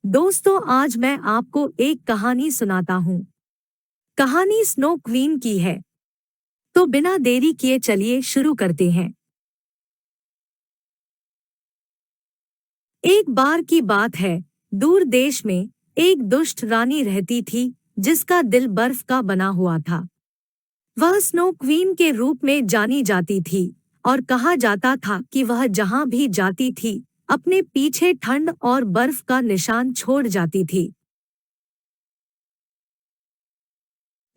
दोस्तों, आज मैं आपको एक कहानी सुनाता हूँ। कहानी स्नो क्वीन की है। तो बिना देरी किए चलिए शुरू करते हैं। एक बार की बात है, दूर देश में एक दुष्ट रानी रहती थी जिसका दिल बर्फ का बना हुआ था। वह स्नो क्वीन के रूप में जानी जाती थी और कहा जाता था कि वह जहाँ भी जाती थी अपने पीछे ठंड और बर्फ का निशान छोड़ जाती थी।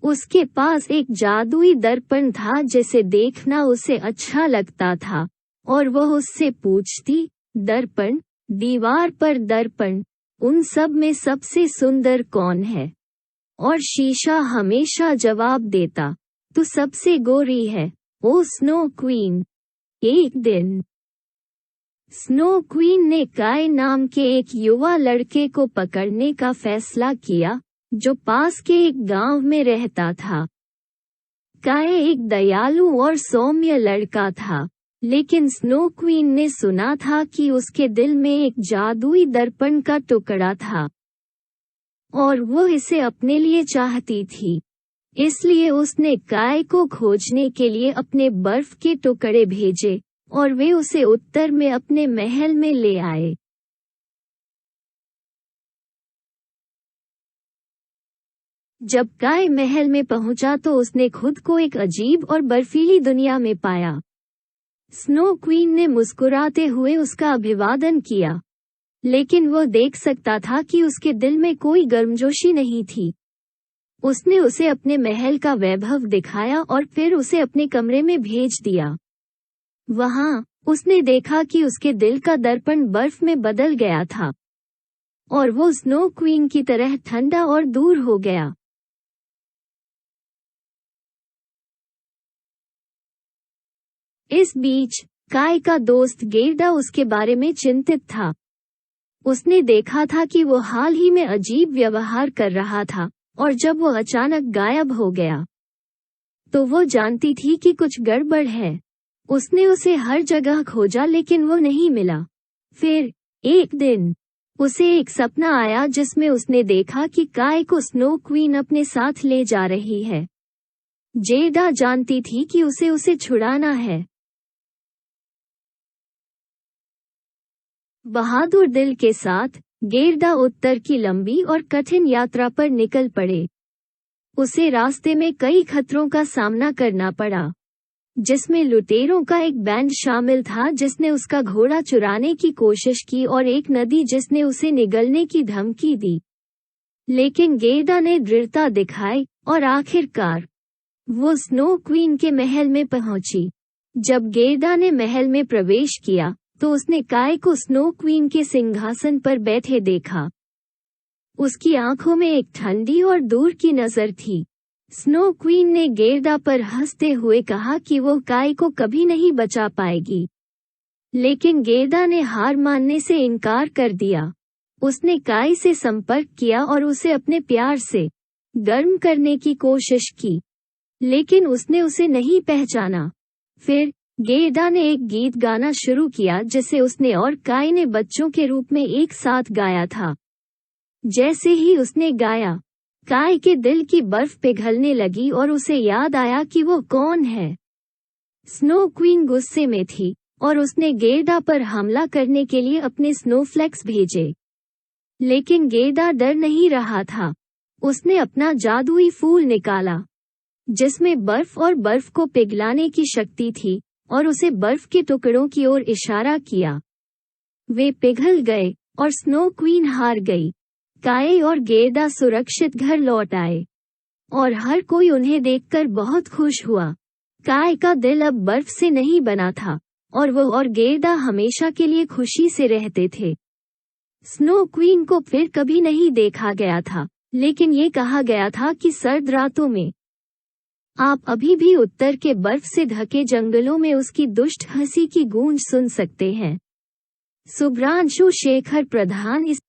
उसके पास एक जादुई दर्पण था जिसे देखना उसे अच्छा लगता था, और वह उससे पूछती, दर्पण, दीवार पर दर्पण, उन सब में सबसे सुंदर कौन है? और शीशा हमेशा जवाब देता, तू सबसे गोरी है, ओ स्नो क्वीन। एक दिन स्नो क्वीन ने काय नाम के एक युवा लड़के को पकड़ने का फैसला किया, जो पास के एक गांव में रहता था। काय एक दयालु और सौम्य लड़का था, लेकिन स्नो क्वीन ने सुना था कि उसके दिल में एक जादुई दर्पण का टुकड़ा था और वो इसे अपने लिए चाहती थी। इसलिए उसने काय को खोजने के लिए अपने बर्फ के टुकड़े भेजे और वे उसे उत्तर में अपने महल में ले आए। जब काय महल में पहुंचा तो उसने खुद को एक अजीब और बर्फीली दुनिया में पाया। स्नो क्वीन ने मुस्कुराते हुए उसका अभिवादन किया, लेकिन वो देख सकता था कि उसके दिल में कोई गर्मजोशी नहीं थी। उसने उसे अपने महल का वैभव दिखाया और फिर उसे अपने कमरे में भेज दिया। वहां उसने देखा कि उसके दिल का दर्पण बर्फ में बदल गया था और वो स्नो क्वीन की तरह ठंडा और दूर हो गया। इस बीच काय का दोस्त गेर्डा उसके बारे में चिंतित था। उसने देखा था कि वो हाल ही में अजीब व्यवहार कर रहा था, और जब वो अचानक गायब हो गया तो वो जानती थी कि कुछ गड़बड़ है। उसने उसे हर जगह खोजा लेकिन वो नहीं मिला। फिर एक दिन उसे एक सपना आया जिसमें उसने देखा कि काय को स्नो क्वीन अपने साथ ले जा रही है। जेडा जानती थी कि उसे छुड़ाना है। बहादुर दिल के साथ गेर्डा उत्तर की लंबी और कठिन यात्रा पर निकल पड़े। उसे रास्ते में कई खतरों का सामना करना पड़ा, जिसमें लुटेरों का एक बैंड शामिल था जिसने उसका घोड़ा चुराने की कोशिश की और एक नदी जिसने उसे निगलने की धमकी दी। लेकिन गेर्डा ने दृढ़ता दिखाई और आखिरकार वो स्नो क्वीन के महल में पहुंची। जब गेर्डा ने महल में प्रवेश किया तो उसने काय को स्नो क्वीन के सिंहासन पर बैठे देखा। उसकी आंखों में एक ठंडी और दूर की नजर थी। स्नो क्वीन ने गेर्डा पर हंसते हुए कहा कि वो काय को कभी नहीं बचा पाएगी, लेकिन गेर्डा ने हार मानने से इनकार कर दिया। उसने काय से संपर्क किया और उसे अपने प्यार से गर्म करने की कोशिश की, लेकिन उसने उसे नहीं पहचाना। फिर गेर्डा ने एक गीत गाना शुरू किया जिसे उसने और काय ने बच्चों के रूप में एक साथ गाया था। जैसे ही उसने गाया, काय के दिल की बर्फ पिघलने लगी और उसे याद आया कि वो कौन है। स्नो क्वीन गुस्से में थी और उसने गेर्डा पर हमला करने के लिए अपने स्नोफ्लेक्स भेजे, लेकिन गेर्डा डर नहीं रहा था। उसने अपना जादुई फूल निकाला जिसमें बर्फ और बर्फ को पिघलाने की शक्ति थी और उसे बर्फ के टुकड़ों की ओर इशारा किया। वे पिघल गए और स्नो क्वीन हार गई। काय और गेर्डा सुरक्षित घर लौट आए और हर कोई उन्हें देखकर बहुत खुश हुआ। काय का दिल अब बर्फ से नहीं बना था और वो और गेर्डा हमेशा के लिए खुशी से रहते थे। स्नो क्वीन को फिर कभी नहीं देखा गया था, लेकिन ये कहा गया था कि सर्द रातों में आप अभी भी उत्तर के बर्फ से ढके जंगलों में उसकी दुष्ट हंसी की गूंज सुन सकते हैं। सुब्रांशु शेखर प्रधान। इस